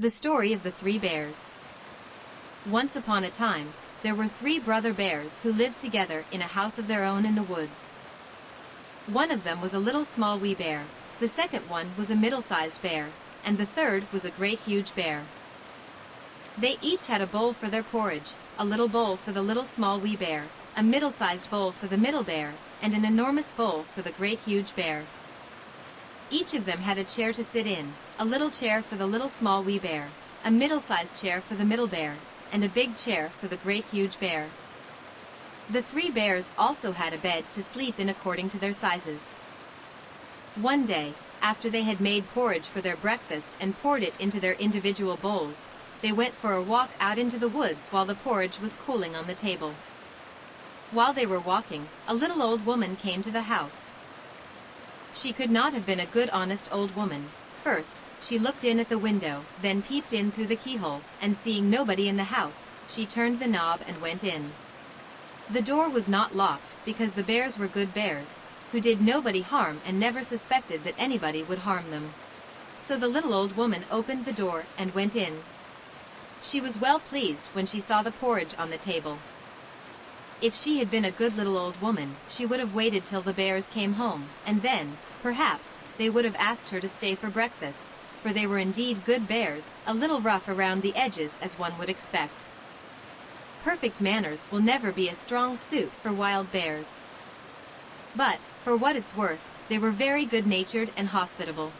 The story of the three bears. Once upon a time, there were three brother bears who lived together in a house of their own in the woods. One of them was a little small wee bear, the second one was a middle-sized bear, and the third was a great huge bear. They each had a bowl for their porridge, a little bowl for the little small wee bear, a middle-sized bowl for the middle bear, and an enormous bowl for the great huge bear. Each of them had a chair to sit in, a little chair for the little small wee bear, a middle-sized chair for the middle bear, and a big chair for the great huge bear. The three bears also had a bed to sleep in according to their sizes. One day, after they had made porridge for their breakfast and poured it into their individual bowls, they went for a walk out into the woods while the porridge was cooling on the table. While they were walking, a little old woman came to the house. She could not have been a good honest old woman. First, she looked in at the window, then peeped in through the keyhole, and seeing nobody in the house, she turned the knob and went in. The door was not locked, because the bears were good bears, who did nobody harm and never suspected that anybody would harm them. So the little old woman opened the door and went in. She was well pleased when she saw the porridge on the table. If she had been a good little old woman, she would have waited till the bears came home, and then, perhaps, they would have asked her to stay for breakfast, for they were indeed good bears, a little rough around the edges as one would expect. Perfect manners will never be a strong suit for wild bears. But, for what it's worth, they were very good-natured and hospitable.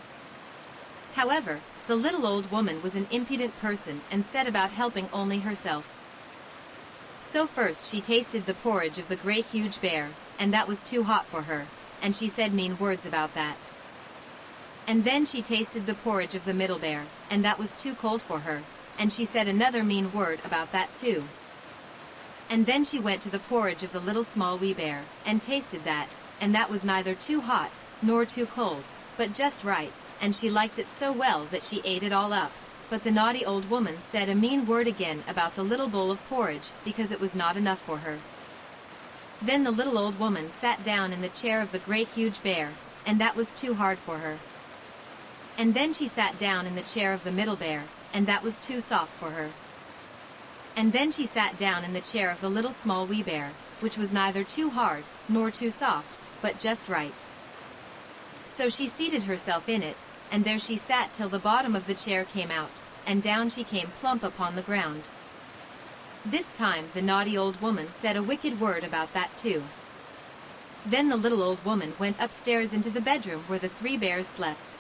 However, the little old woman was an impudent person and set about helping only herself. So first she tasted the porridge of the great huge bear, and that was too hot for her, and she said mean words about that. And then she tasted the porridge of the middle bear, and that was too cold for her, and she said another mean word about that too. And then she went to the porridge of the little small wee bear, and tasted that, and that was neither too hot, nor too cold, but just right, and she liked it so well that she ate it all up. But the naughty old woman said a mean word again about the little bowl of porridge, because it was not enough for her. Then the little old woman sat down in the chair of the great huge bear, and that was too hard for her. And then she sat down in the chair of the middle bear, and that was too soft for her. And then she sat down in the chair of the little small wee bear, which was neither too hard, nor too soft, but just right. So she seated herself in it, and there she sat till the bottom of the chair came out, and down she came plump upon the ground. This time the naughty old woman said a wicked word about that too. Then the little old woman went upstairs into the bedroom where the three bears slept.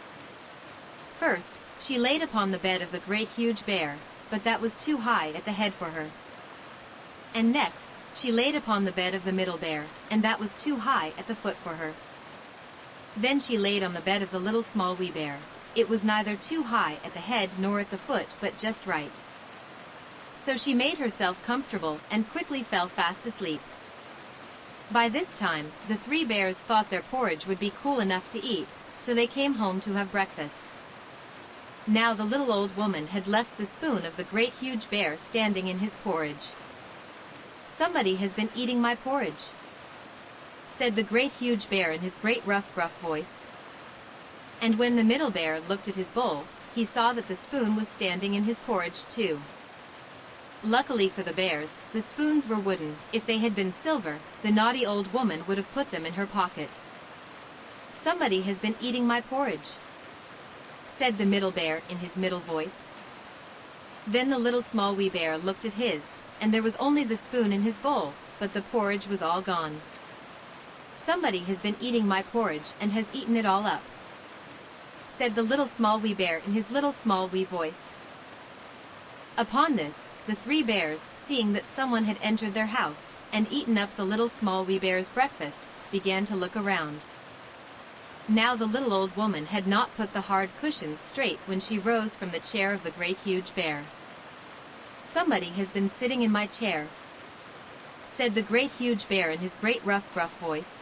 First, she laid upon the bed of the great huge bear, but that was too high at the head for her. And next, she laid upon the bed of the middle bear, and that was too high at the foot for her. Then she laid on the bed of the little small wee bear. It was neither too high at the head nor at the foot, but just right. So she made herself comfortable and quickly fell fast asleep. By this time, the three bears thought their porridge would be cool enough to eat, so they came home to have breakfast. Now the little old woman had left the spoon of the great huge bear standing in his porridge. "Somebody has been eating my porridge," said the great huge bear in his great rough gruff voice. And when the middle bear looked at his bowl, he saw that the spoon was standing in his porridge too. Luckily for the bears, the spoons were wooden. If they had been silver, the naughty old woman would have put them in her pocket. "Somebody has been eating my porridge," said the middle bear in his middle voice. Then the little small wee bear looked at his, and there was only the spoon in his bowl, but the porridge was all gone. "Somebody has been eating my porridge and has eaten it all up," said the little small wee bear in his little small wee voice. Upon this, the three bears, seeing that someone had entered their house and eaten up the little small wee bear's breakfast, began to look around. Now the little old woman had not put the hard cushion straight when she rose from the chair of the great huge bear. "Somebody has been sitting in my chair," said the great huge bear in his great rough gruff voice.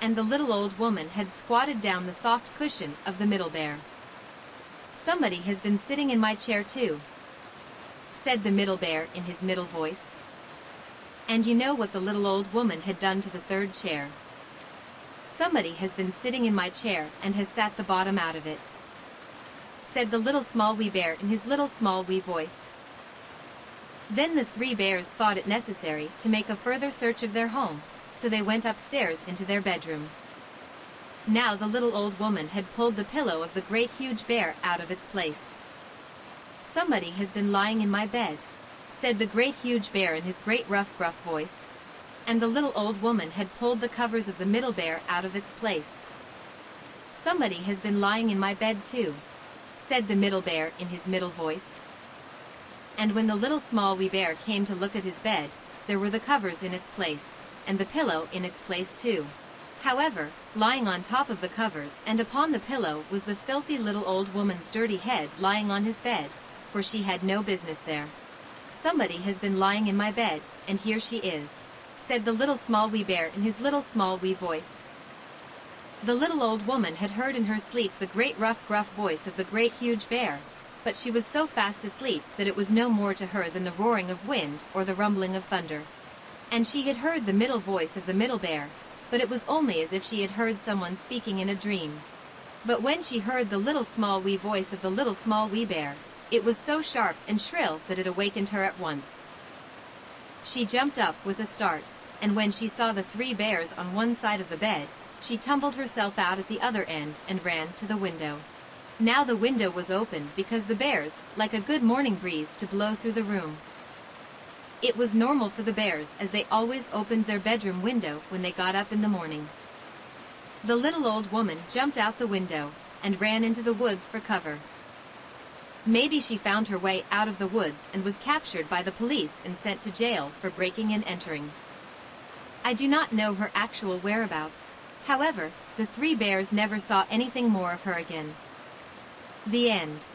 And the little old woman had squatted down the soft cushion of the middle bear. "Somebody has been sitting in my chair too," said the middle bear in his middle voice. And you know what the little old woman had done to the third chair. "Somebody has been sitting in my chair and has sat the bottom out of it," said the little small wee bear in his little small wee voice. Then the three bears thought it necessary to make a further search of their home, so they went upstairs into their bedroom. Now the little old woman had pulled the pillow of the great huge bear out of its place. "Somebody has been lying in my bed," said the great huge bear in his great rough gruff voice. And the little old woman had pulled the covers of the middle bear out of its place. "Somebody has been lying in my bed too," said the middle bear in his middle voice. And when the little small wee bear came to look at his bed, there were the covers in its place, and the pillow in its place too. However, lying on top of the covers and upon the pillow was the filthy little old woman's dirty head lying on his bed, for she had no business there. "Somebody has been lying in my bed, and here she is," said the little small wee bear in his little small wee voice. The little old woman had heard in her sleep the great rough gruff voice of the great huge bear, but she was so fast asleep that it was no more to her than the roaring of wind or the rumbling of thunder. And she had heard the middle voice of the middle bear, but it was only as if she had heard someone speaking in a dream. But when she heard the little small wee voice of the little small wee bear, it was so sharp and shrill that it awakened her at once. She jumped up with a start, and when she saw the three bears on one side of the bed, she tumbled herself out at the other end and ran to the window. Now the window was open because the bears, like a good morning breeze, to blow through the room. It was normal for the bears, as they always opened their bedroom window when they got up in the morning. The little old woman jumped out the window and ran into the woods for cover. Maybe she found her way out of the woods and was captured by the police and sent to jail for breaking and entering. I do not know her actual whereabouts. However, the three bears never saw anything more of her again. The end.